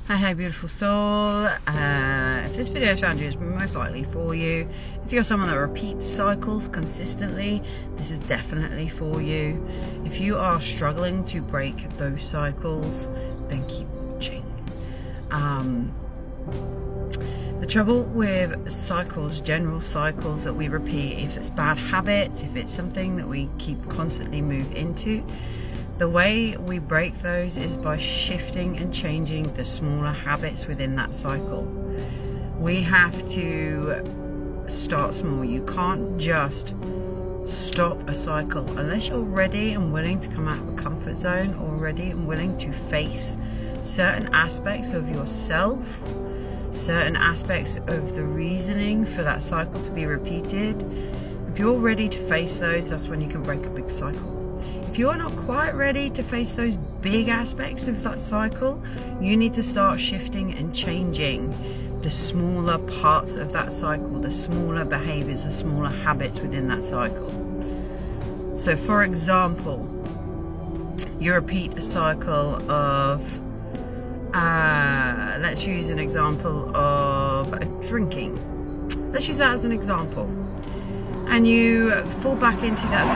Hey beautiful soul, if this video has found you, it's most likely for you. If you're someone that repeats cycles consistently, this is definitely for you. If you are struggling to break those cycles, then keep watching. The trouble with cycles, general cycles that we repeat, if it's bad habits, if it's something that we keep constantly move into, the way we break those is by shifting and changing the smaller habits within that cycle. We have to start small. You can't just stop a cycle unless you're ready and willing to come out of a comfort zone, or ready and willing to face certain aspects of yourself, certain aspects of the reasoning for that cycle to be repeated. If you're ready to face those, that's when you can break a big cycle. If you're not quite ready to face those big aspects of that cycle, you need to start shifting and changing the smaller parts of that cycle, the smaller behaviors, the smaller habits within that cycle. So for example, you repeat a cycle of, let's use an example of drinking. Let's use that as an example. And you fall back into that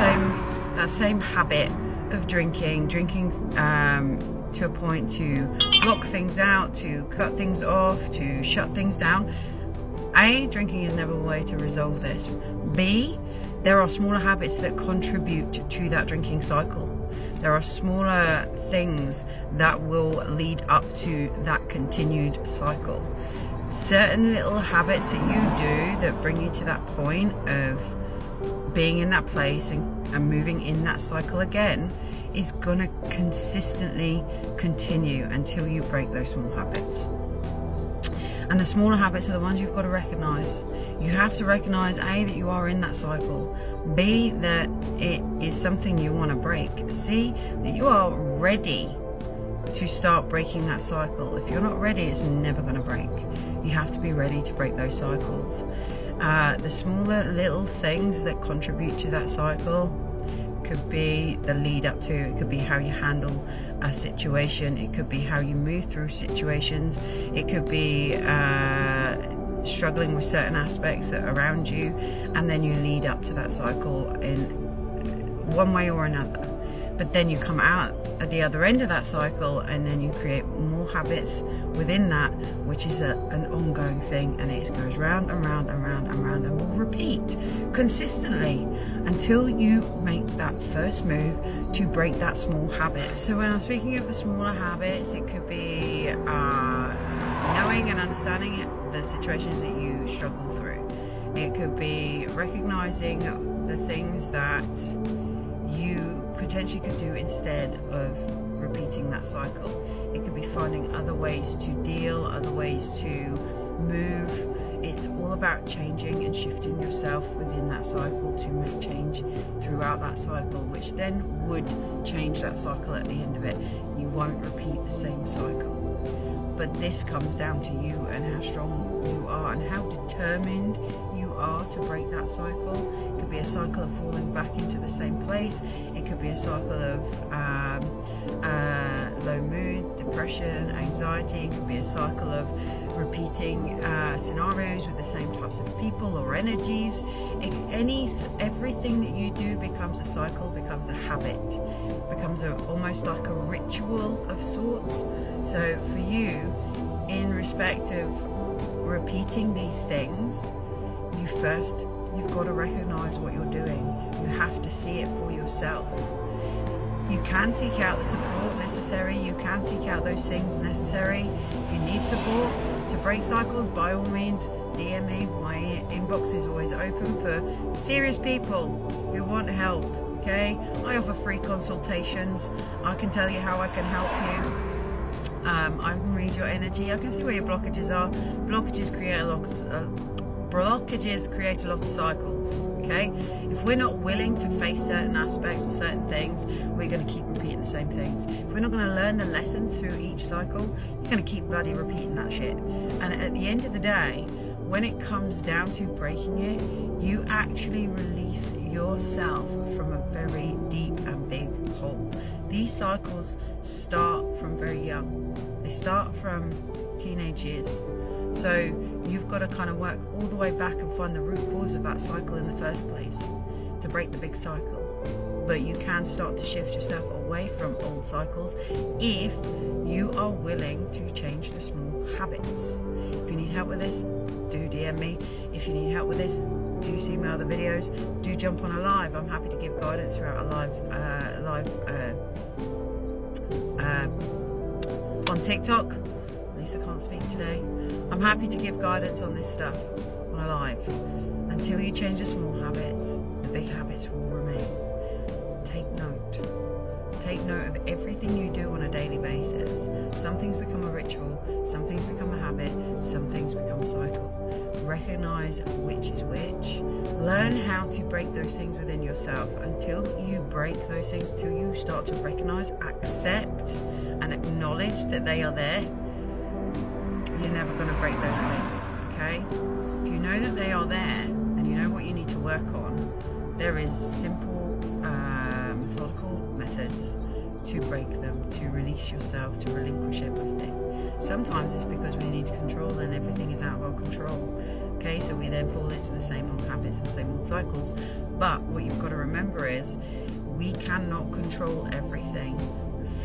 same habit of drinking to a point to block things out, to cut things off, to shut things down. A, drinking is never a way to resolve this. B, there are smaller habits that contribute to that drinking cycle. There are smaller things that will lead up to that continued cycle. Certain little habits that you do that bring you to that point of being in that place and moving in that cycle again is gonna consistently continue until you break those small habits. And the smaller habits are the ones you've got to recognize. You have to recognize A, that you are in that cycle, B, that it is something you want to break, C, that you are ready to start breaking that cycle. If you're not ready, it's never going to break. You have to be ready to break those cycles. The smaller little things that contribute to that cycle could be the lead up to, it could be how you handle a situation, it could be how you move through situations, it could be struggling with certain aspects that are around you, and then you lead up to that cycle in one way or another. But then you come out at the other end of that cycle, and then you create more habits within that, which is an ongoing thing, and it goes round and round and round and round and will repeat consistently until you make that first move to break that small habit. So when I'm speaking of the smaller habits, it could be knowing and understanding the situations that you struggle through. It could be recognizing the things that you potentially could do instead of repeating that cycle. It could be finding other ways to deal, other ways to move. It's all about changing and shifting yourself within that cycle to make change throughout that cycle, which then would change that cycle at the end of it. You won't repeat the same cycle. But this comes down to you and how strong you are and how determined you are to break that cycle. It could be a cycle of falling back into the same place. It could be a cycle of low mood, depression, anxiety. It could be a cycle of repeating scenarios with the same types of people or energies. Everything that you do becomes a cycle, becomes a habit, becomes almost like a ritual of sorts. So for you, in respect of repeating these things, you've got to recognize what you're doing. You have to see it for yourself. You can seek out the support necessary. You can seek out those things necessary. If you need support to break cycles, by all means, DM me. My inbox is always open for serious people who want help. Okay, I offer free consultations. I can tell you how I can help you. I can read your energy. I can see where your blockages are. Blockages create a lot of cycles. Okay, if we're not willing to face certain aspects or certain things, we're going to keep repeating the same things. If we're not going to learn the lessons through each cycle, you're going to keep bloody repeating that shit. And at the end of the day, when it comes down to breaking it, you actually release yourself from a very deep and big hole. These cycles start from very young. They They start from teenage years. So you've got to kind of work all the way back and find the root cause of that cycle in the first place to break the big cycle. But you can start to shift yourself away from old cycles if you are willing to change the small habits. If you need help with this, do DM me. If you need help with this, do see my other videos. Do jump on a live. I'm happy to give guidance throughout a live on TikTok. Lisa can't speak today. I'm happy to give guidance on this stuff on a live. Until you change the small habits, the big habits will remain. Take note. Take note of everything you do on a daily basis. Some things become a ritual, some things become a habit, some things become a cycle. Recognize which is which. Learn how to break those things within yourself. Until you break those things, until you start to recognize, accept, and acknowledge that they are there, you're never going to break those things, okay? If you know that they are there and you know what you need to work on, there is simple, methodical methods to break them, to release yourself, to relinquish everything. Sometimes it's because we need control and everything is out of our control. Okay, so we then fall into the same old habits and the same old cycles. But what you've got to remember is we cannot control everything.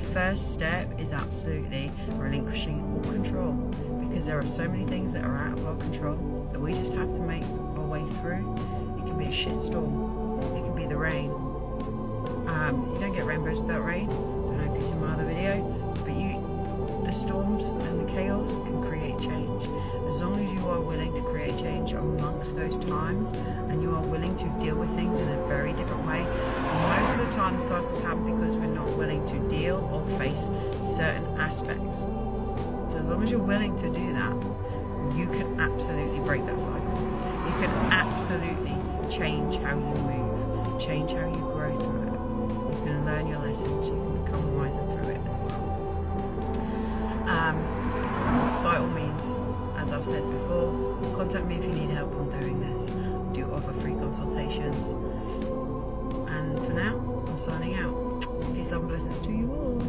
The first step is absolutely relinquishing all control, because there are so many things that are out of our control that we just have to make our way through. It can be a shitstorm. It can be the rain. You don't get rainbows without rain. Don't know if you've seen my other video, but the storms and the chaos can create change. As long as you are willing to create change amongst those times, and you are willing to deal with things in a very different way. Most of the time the cycles happen because we're not willing to deal or face certain aspects. So as long as you're willing to do that, you can absolutely break that cycle. You can absolutely change how you move, change how you grow through it. You can learn your lessons, you can become wiser through it as well. By all means, as I've said before, contact me if you need help on doing this. I do offer free consultations. And for now, I'm signing out. Peace, love and blessings to you all.